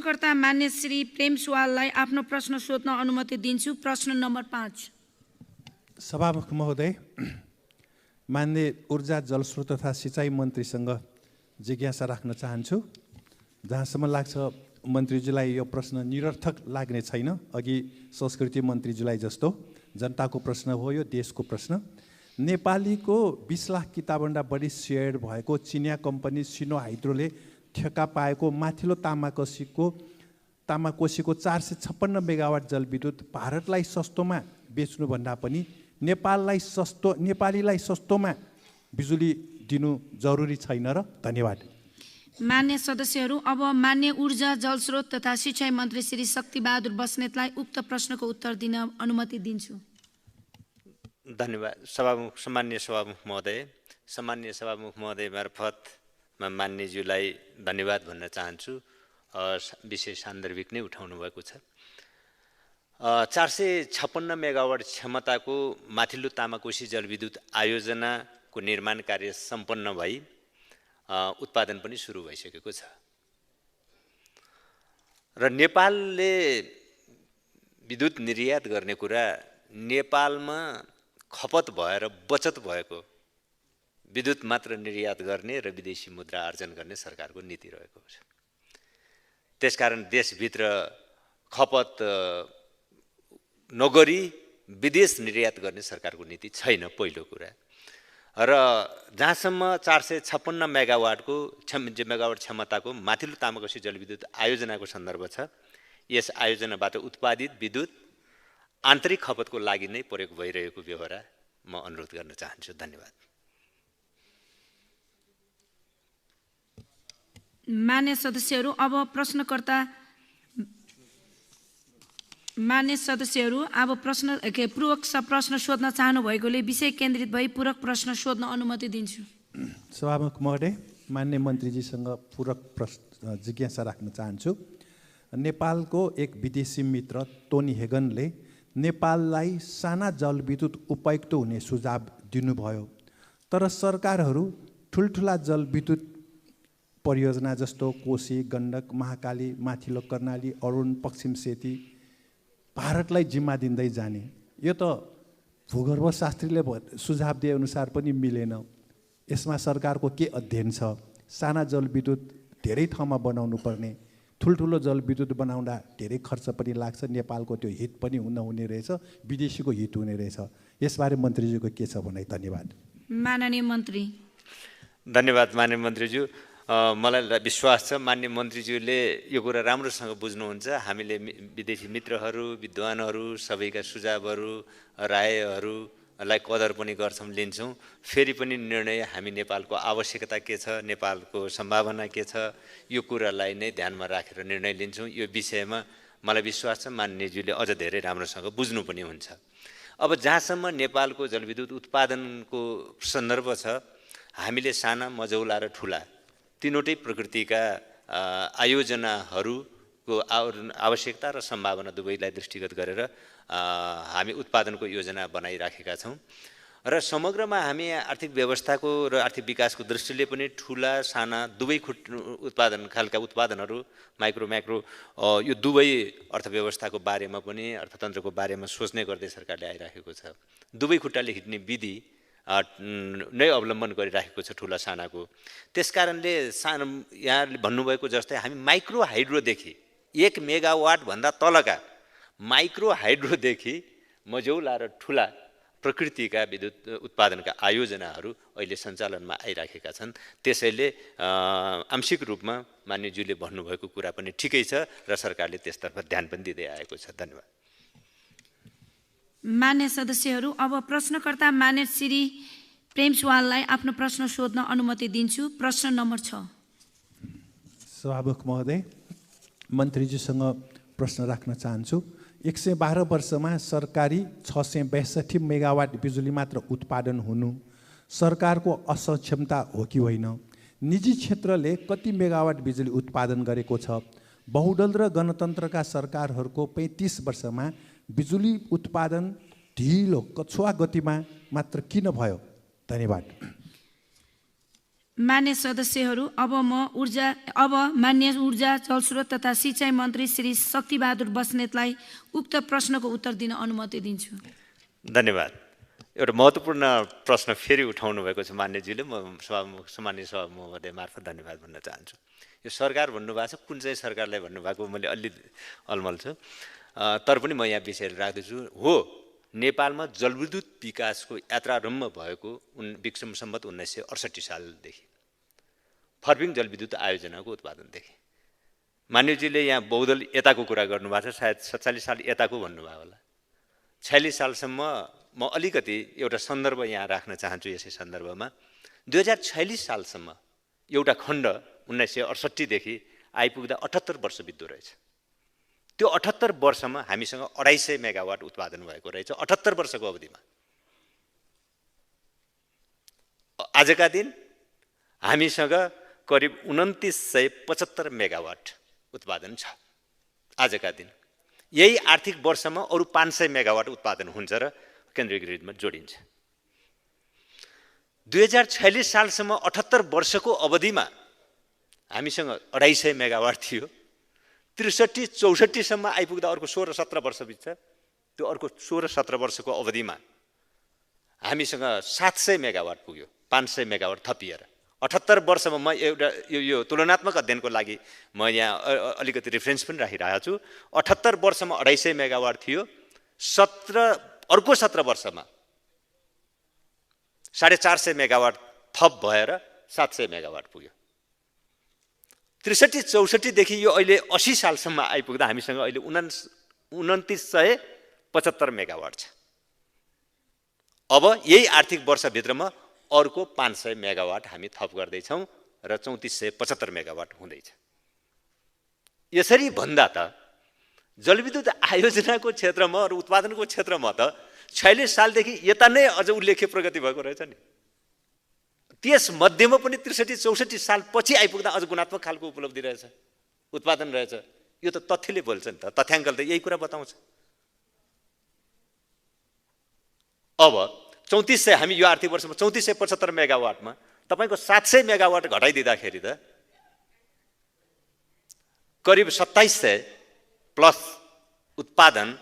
कर्ता मान्य श्री प्रेम सुवाललाई आफ्नो प्रश्न सोध्न अनुमति दिन्छु। प्रश्न नम्बर 5। सभामुख महोदय, मान्य ऊर्जा जलस्रोत तथा सिँचाइ मन्त्रीसँग जिज्ञासा राख्न चाहन्छु। जहाँसम्म लाग्छ मन्त्रीज्यूलाई यो प्रश्न निरर्थक लाग्ने छैन। अघि संस्कृति मन्त्रीज्यूलाई जस्तो जनताको प्रश्न हो, यो देशको प्रश्न। नेपालीको 20 लाख किताबभन्दा बढी सेयर भएको चिनिया कम्पनी सिनो हाइड्रोले ठेक्का पाएको माथिल्लो तामाकोसीको 456 मेगावाट जलविद्युत भारतलाई सस्तोमा बेच्नुभन्दा पनि नेपालीलाई सस्तोमा बिजुली दिनु जरुरी छैन र? धन्यवाद। मान्य सदस्यहरू, अब मान्य ऊर्जा जलस्रोत तथा सिँचाइ मन्त्री श्री शक्तिबहादुर बस्नेतलाई उक्त प्रश्नको उत्तर दिन अनुमति दिन्छु। धन्यवाद। सम्मान्य सभामुख महोदय मार्फत म मान्यज्यूलाई धन्यवाद भन्न चाहन्छु। विषय सान्दर्भिक नै उठाउनु भएको छ। 456 मेगावाट क्षमताको माथिल्लो तामाकोसी जलविद्युत आयोजनाको निर्माण कार्य सम्पन्न भई उत्पादन पनि सुरु भइसकेको छ र नेपालले विद्युत निर्यात गर्ने कुरा नेपालमा खपत भएर बचत भएको विद्युत मात्र निर्यात गर्ने र विदेशी मुद्रा आर्जन गर्ने सरकारको नीति रहेको छ। त्यसकारण देशभित्र खपत नगरी विदेश निर्यात गर्ने सरकारको नीति छैन, पहिलो कुरा। र जहाँसम्म 456 मेगावाट क्षमताको माथिल्लो तामाकोसी जलविद्युत आयोजनाको सन्दर्भ छ, यस आयोजनाबाट उत्पादित विद्युत आन्तरिक खपतको लागि नै प्रयोग भइरहेको व्यवहार म अनुरोध गर्न चाहन्छु। धन्यवाद। मान्य सदस्यहरू, अब पूरक प्रश्न सोध्न चाहनु भएकोले विषय केन्द्रित भई पूरक प्रश्न सोध्न अनुमति दिन्छु। सभामुख महोदय, मान्य मन्त्रीजीसँग पूरक प्रश्न जिज्ञासा राख्न चाहन्छु। नेपालको एक विदेशी मित्र टोनी हेगनले नेपाललाई साना जलविद्युत उपयुक्त हुने सुझाव दिनुभयो, तर सरकारहरू ठुल्ठुला जलविद्युत परियोजना जस्तो कोशी, गण्डक, महाकाली, माथिल्लो कर्णाली, अरुण, पश्चिम सेती भारतलाई जिम्मा दिँदै जाने। यो त भूगर्भशास्त्रीले सुझाव दिए अनुसार पनि मिलेन। यसमा सरकारको के अध्ययन छ? साना जलविद्युत धेरै ठाउँमा बनाउनु पर्ने, ठुल्ठुलो जलविद्युत बनाउँदा धेरै खर्च पनि लाग्छ, नेपालको त्यो हित पनि नहुने रहेछ, विदेशीको हित हुने रहेछ। यसबारे मन्त्रीज्यूको के छ भनाइ? धन्यवाद। माननीय मन्त्री। धन्यवाद मान्य मन्त्रीज्यू। मलाई विश्वास छ मान्य मन्त्रीज्यूले यो कुरा राम्रोसँग बुझ्नुहुन्छ। हामीले विदेशी मित्रहरू, विद्वानहरू सबैका सुझावहरू, रायहरूलाई कदर पनि गर्छौँ, लिन्छौँ। फेरि पनि निर्णय हामी नेपालको आवश्यकता के छ, नेपालको सम्भावना के छ, यो कुरालाई नै ध्यानमा राखेर निर्णय लिन्छौँ। यो विषयमा मलाई विश्वास छ मान्यज्यूले अझ धेरै राम्रोसँग बुझ्नु पनि हुन्छ। अब जहाँसम्म नेपालको जलविद्युत उत्पादनको सन्दर्भ छ, हामीले साना, मझौला र ठुला तीनवटै प्रकृतिका आयोजनाहरूको आवश्यकता र सम्भावना दुवैलाई दृष्टिगत गरेर हामी उत्पादनको योजना बनाइराखेका छौँ र समग्रमा हामी आर्थिक व्यवस्थाको र आर्थिक विकासको दृष्टिले पनि ठुला, साना दुवै उत्पादन खालका उत्पादनहरू, माइक्रो म्याक्रो, यो दुवै अर्थव्यवस्थाको बारेमा पनि अर्थतन्त्रको बारेमा सोच्ने गर्दै सरकारले आइराखेको छ। दुवै खुट्टाले हिँड्ने विधि नै अवलम्बन गरिराखेको छ ठुला सानाको। त्यसकारणले यहाँले भन्नुभएको जस्तै हामी माइक्रो हाइड्रोदेखि 1 मेगावाट भन्दा तलका माइक्रो हाइड्रोदेखि मझौला र ठुला प्रकृतिका विद्युत उत्पादनका आयोजनाहरू अहिले सञ्चालनमा आइराखेका छन्। त्यसैले आंशिक रूपमा मान्यज्यूले भन्नुभएको कुरा पनि ठिकै छ र सरकारले त्यसतर्फ ध्यान पनि दिँदै आएको छ। धन्यवाद। मान्य सदस्यहरू, अब प्रश्नकर्ता मान्य श्री प्रेम सुवाललाई आफ्नो प्रश्न सोध्न अनुमति दिन्छु। प्रश्न नम्बर 6। सभामुख महोदय, मन्त्रीजीसँग प्रश्न राख्न चाहन्छु। 112 वर्षमा सरकारी 662 मेगावाट बिजुली मात्र उत्पादन हुनु सरकारको असक्षमता हो कि होइन? निजी क्षेत्रले कति मेगावाट बिजुली उत्पादन गरेको छ? बहुदल र गणतन्त्रका सरकारहरूको 35 वर्षमा बिजुली उत्पादन ढिलो कछुवा गतिमा मात्र किन भयो? धन्यवाद। मान्य सदस्यहरू, अब मान्य ऊर्जा जलस्रोत तथा सिँचाइ मन्त्री श्री शक्तिबहादुर बस्नेतलाई उक्त प्रश्नको उत्तर दिन अनुमति दिन्छु। धन्यवाद। एउटा महत्त्वपूर्ण प्रश्न फेरि उठाउनु भएको छ मान्यजीले, म सामान्य सभा महोदय मार्फत धन्यवाद भन्न चाहन्छु। यो सरकार भन्नुभएको छ, कुन चाहिँ सरकारलाई भन्नुभएको मैले अलि अलमल छु, तर पनि म यहाँ विषयहरू राख्दैछु। हो, नेपालमा जलविद्युत विकासको यात्रारम्भ भएको विक्रम सम्वत 1968 सालदेखि फर्पिङ जलविद्युत आयोजनाको उत्पादनदेखि। मान्यजीले यहाँ बहुदल यताको कुरा गर्नुभएको छ, सायद 47 साल यताको भन्नुभयो होला। 46 सालसम्म म अलिकति एउटा सन्दर्भ यहाँ राख्न चाहन्छु। यसै सन्दर्भमा 2046 सालसम्म एउटा खण्ड 1968 देखि आइपुग्दा 78 वर्ष बित्दो रहेछ। त्यो 78 वर्षमा हामीसँग 250 मेगावाट उत्पादन भएको रहेछ, 78 वर्षको अवधिमा। आजका दिन हामीसँग करिब 2975 मेगावाट उत्पादन छ। आजका दिन यही आर्थिक वर्षमा अरु 500 मेगावाट उत्पादन हुन्छ र केन्द्रीय ग्रिडमा जोडिन्छ। 2046 सालसम्म 78 वर्षको अवधिमा हामीसँग 250 मेगावाट थियो। 63-64 सम्म आइपुग्दा अर्को 16-17 वर्ष बित्छ। त्यो अर्को 16-17 वर्षको अवधिमा हामीसँग 700 मेगावाट पुग्यो, 500 मेगावाट थपिएर। 78 वर्षमा म एउटा यो तुलनात्मक अध्ययनको लागि म यहाँ अलिकति रेफरेन्स पनि राखिरहेको छु। 78 वर्षमा 250 मेगावाट थियो, अर्को 17 वर्षमा 450 मेगावाट थप भएर 700 मेगावाट पुग्यो। 63-64 देखि यो अहिले 80 सालसम्म आइपुग्दा हामीसँग अहिले 2975 मेगावाट छ। अब यही आर्थिक वर्षभित्रमा अर्को 500 मेगावाट हामी थप गर्दैछौँ र 3475 मेगावाट हुँदैछ। यसरी भन्दा त जलविद्युत आयोजनाको क्षेत्रमा र उत्पादनको क्षेत्रमा त 46 सालदेखि यता नै अझ उल्लेख्य प्रगति भएको रहेछ नि। त्यस मध्येमा पनि 63-64 साल पछि आइपुग्दा अझ गुणात्मक खालको उपलब्धि रहेछ, उत्पादन रहेछ। यो त तथ्यले बोल्छ नि त, तथ्याङ्कले त यही कुरा बताउँछ। अब 3400 हामी यो आर्थिक वर्षमा 3475 मेगावाटमा तपाईको 700 मेगावाट घटाइदिँदाखेरि त करिब 2700 प्लस उत्पादन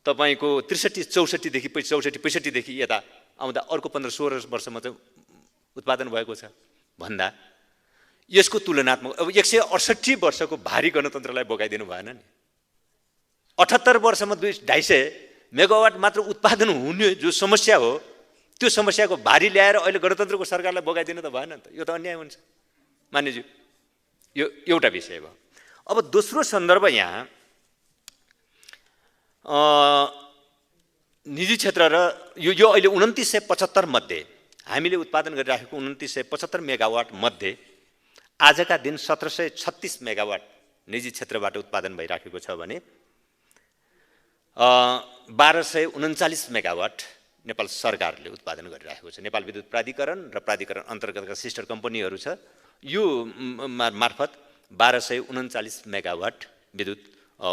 तपाईको 63-64 देखि 64-65 देखि यता आउँदा अर्को 15-16 वर्षमा चाहिँ उत्पादन भएको छ भन्दा यसको तुलनात्मक अब 168 वर्षको भारी गणतन्त्रलाई बोकाइदिनु भएन नि। 78 वर्षमा 250 मेगावाट मात्र उत्पादन हुने जो समस्या हो, त्यो समस्याको भारी ल्याएर अहिले गणतन्त्रको सरकारलाई बोकाइदिनु त भएन नि त। यो त अन्याय हुन्छ मान्यज्यू। यो एउटा विषय भयो। अब दोस्रो सन्दर्भ यहाँ निजी क्षेत्र र यो अहिले 2975 मध्ये हामीले उत्पादन गरिराखेको 2975 मेगावाट मध्ये आजका दिन 1736 मेगावाट निजी क्षेत्रबाट उत्पादन भइराखेको छ भने 1239 मेगावाट नेपाल सरकारले उत्पादन गरिराखेको छ। नेपाल विद्युत प्राधिकरण र प्राधिकरण अन्तर्गतका सिस्टर कम्पनीहरू छ, यो मार्फत 1239 मेगावाट विद्युत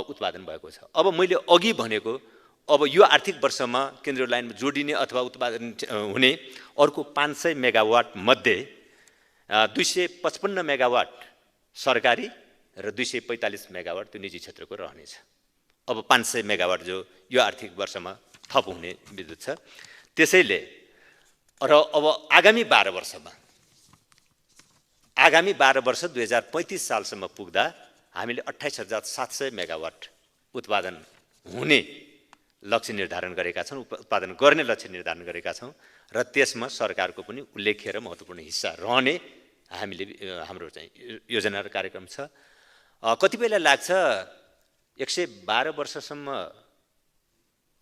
उत्पादन भएको छ। अब मैले अघि भनेको अब यो आर्थिक वर्षमा केन्द्रीय लाइनमा जोडिने अथवा उत्पादन हुने अर्को 500 मेगावाट मध्ये 255 मेगावाट सरकारी र 245 मेगावाट त्यो निजी क्षेत्रको रहनेछ। अब 500 मेगावाट जो यो आर्थिक वर्षमा थप हुने विद्युत छ। त्यसैले र अब आगामी 12 वर्ष 2035 सालसम्म पुग्दा हामीले 28700 मेगावाट उत्पादन हुने लक्ष्य निर्धारण गरेका छौँ, उत्पादन गर्ने लक्ष्य निर्धारण गरेका छौँ र त्यसमा सरकारको पनि उल्लेख्य र महत्त्वपूर्ण हिस्सा रहने हामीले हाम्रो चाहिँ योजना र कार्यक्रम छ। कतिपयलाई लाग्छ 112 वर्षसम्म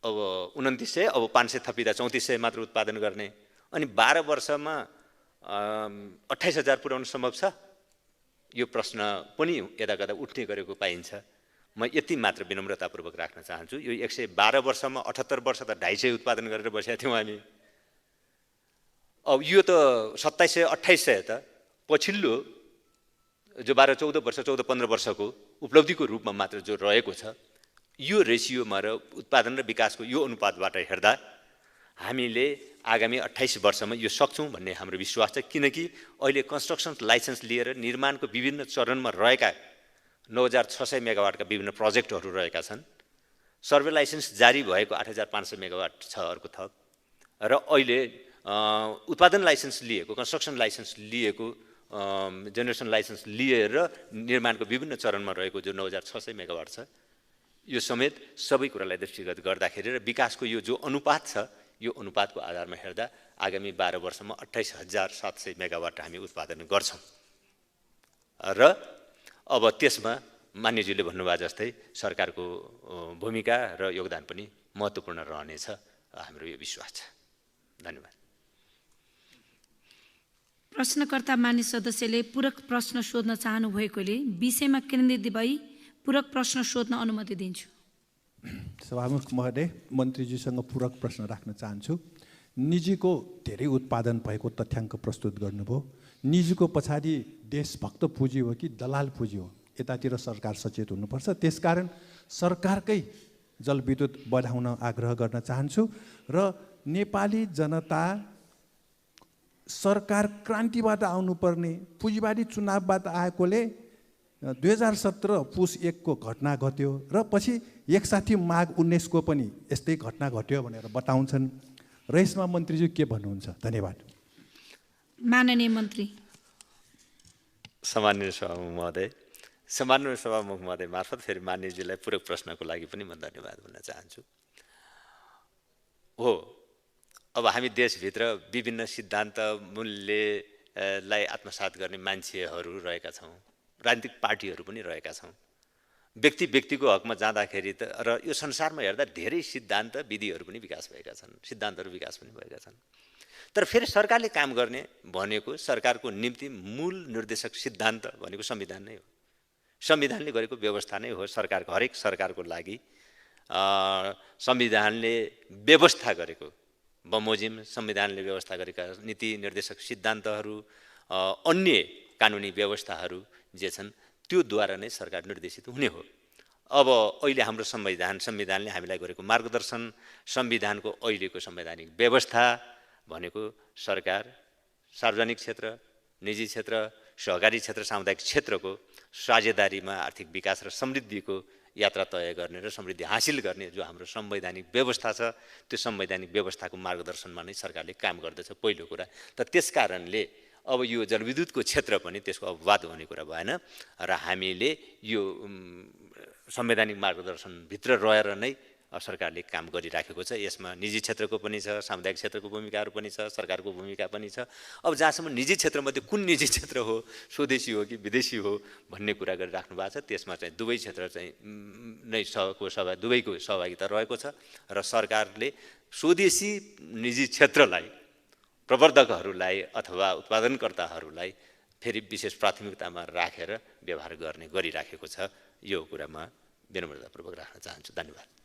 अब 2900 अब 500 थपिँदा 3400 मात्र उत्पादन गर्ने अनि 12 वर्षमा 28000 पुर्याउन सम्भव छ? यो प्रश्न पनि यदाकदा उठ्ने गरेको पाइन्छ। म यति मात्र विनम्रतापूर्वक राख्न चाहन्छु। यो 112 वर्षमा 78 वर्ष त 250 उत्पादन गरेर बसेका थियौँ हामी। अब यो त 2700-2800 त पछिल्लो जो 12-14 वर्ष 14-15 वर्षको उपलब्धिको रूपमा मात्र जो रहेको छ, यो रेसियोमा र उत्पादन र विकासको यो अनुपातबाट हेर्दा हामीले आगामी 28 वर्षमा यो सक्छौँ भन्ने हाम्रो विश्वास छ। किनकि अहिले कन्स्ट्रक्सन लाइसेन्स लिएर निर्माणको विभिन्न चरणमा रहेका 9600 मेगावाटका विभिन्न प्रोजेक्टहरू रहेका छन्। सर्वे लाइसेन्स जारी भएको 8500 मेगावाट छ अर्को थप, र अहिले उत्पादन लाइसेन्स लिएको, कन्स्ट्रक्सन लाइसेन्स लिएको, जेनेरेसन लाइसेन्स लिएर निर्माणको विभिन्न चरणमा रहेको जो 9600 मेगावाट छ, यो समेत सबै कुरालाई दृष्टिगत गर्दाखेरि र विकासको यो जो अनुपात छ, यो अनुपातको आधारमा हेर्दा आगामी 12 वर्षमा 28700 मेगावाट हामी उत्पादन गर्छौँ। र अब त्यसमा मान्यज्यूले भन्नुभयो जस्तै सरकारको भूमिका र योगदान पनि महत्त्वपूर्ण रहनेछ, हाम्रो यो विश्वास छ। धन्यवाद। प्रश्नकर्ता मान्य सदस्यले पूरक प्रश्न सोध्न चाहनु भएकोले विषयमा केन्द्रित भई पूरक प्रश्न सोध्न अनुमति दिन्छु। सभामुख महोदय, मन्त्रीजीसँग पूरक प्रश्न राख्न चाहन्छु। निजीको धेरै उत्पादन भएको तथ्याङ्क प्रस्तुत गर्नुभयो। निजीको पछाडि देशभक्त पुँजी हो कि दलाल पुँजी हो? यतातिर सरकार सचेत हुनुपर्छ। त्यसकारण सरकारकै जलविद्युत बढाउन आग्रह गर्न चाहन्छु र नेपाली जनता सरकार क्रान्तिबाट आउनुपर्ने, पुँजीवादी चुनावबाट आएकोले 2017 पुस 1 को घटना घट्यो र पछि 1 माघ 19 को पनि यस्तै घटना घट्यो भनेर बताउँछन् र यसमा मन्त्रीज्यू के भन्नुहुन्छ? धन्यवाद। माननीय मन्त्री। सम्माननीय सभामुख महोदय, सम्माननीय सभामुख महोदय मार्फत फेरि मान्यजीलाई पूरक प्रश्नको लागि पनि म धन्यवाद भन्न चाहन्छु। हो, अब हामी देशभित्र विभिन्न सिद्धान्त मूल्यलाई आत्मसात गर्ने मान्छेहरू रहेका छौँ, राजनीतिक पार्टीहरू पनि रहेका छौँ। व्यक्ति व्यक्तिको हकमा जाँदाखेरि त र यो संसारमा हेर्दा धेरै सिद्धान्त विधिहरू पनि विकास भएका छन्, सिद्धान्तहरू विकास पनि भएका छन्। तर फेरि सरकारले काम गर्ने भनेको सरकारको निम्ति मूल निर्देशक सिद्धान्त भनेको संविधान नै हो। संविधानले गरेको व्यवस्था नै हो सरकारको, हरेक सरकारको लागि संविधानले व्यवस्था गरेको बमोजिम संविधानले व्यवस्था गरेका नीति निर्देशक सिद्धान्तहरू, अन्य कानुनी व्यवस्थाहरू जे छन् त्योद्वारा नै सरकार निर्देशित हुने हो। अब अहिले हाम्रो संविधानले हामीलाई गरेको मार्गदर्शन, संविधानको अहिलेको संवैधानिक व्यवस्था भनेको सरकार सार्वजनिक क्षेत्र, निजी क्षेत्र, सहकारी क्षेत्र, सामुदायिक क्षेत्रको साझेदारीमा आर्थिक विकास र समृद्धिको यात्रा तय गर्ने र समृद्धि हासिल गर्ने जो हाम्रो संवैधानिक व्यवस्था छ, त्यो संवैधानिक व्यवस्थाको मार्गदर्शनमा नै सरकारले काम गर्दछ, पहिलो कुरा। त त्यसकारणले अब यो जलविद्युतको क्षेत्र पनि त्यसको अपवाद हुने कुरा भएन र हामीले यो संवैधानिक मार्गदर्शनभित्र रहेर नै सरकारले काम गरिराखेको छ। यसमा निजी क्षेत्रको पनि छ, सामुदायिक क्षेत्रको भूमिकाहरू पनि छ, सरकारको भूमिका पनि छ। अब जहाँसम्म निजी क्षेत्रमध्ये कुन निजी क्षेत्र हो, स्वदेशी हो कि विदेशी हो भन्ने कुरा गरिराख्नु भएको छ, त्यसमा चाहिँ दुवै क्षेत्र चाहिँ दुवैको सहभागिता रहेको छ र सरकारले स्वदेशी निजी क्षेत्रलाई, प्रवर्धकहरूलाई अथवा उत्पादनकर्ताहरूलाई फेरि विशेष प्राथमिकतामा राखेर व्यवहार गर्ने गरिराखेको छ। यो कुरा म विनम्रतापूर्वक राख्न चाहन्छु। धन्यवाद।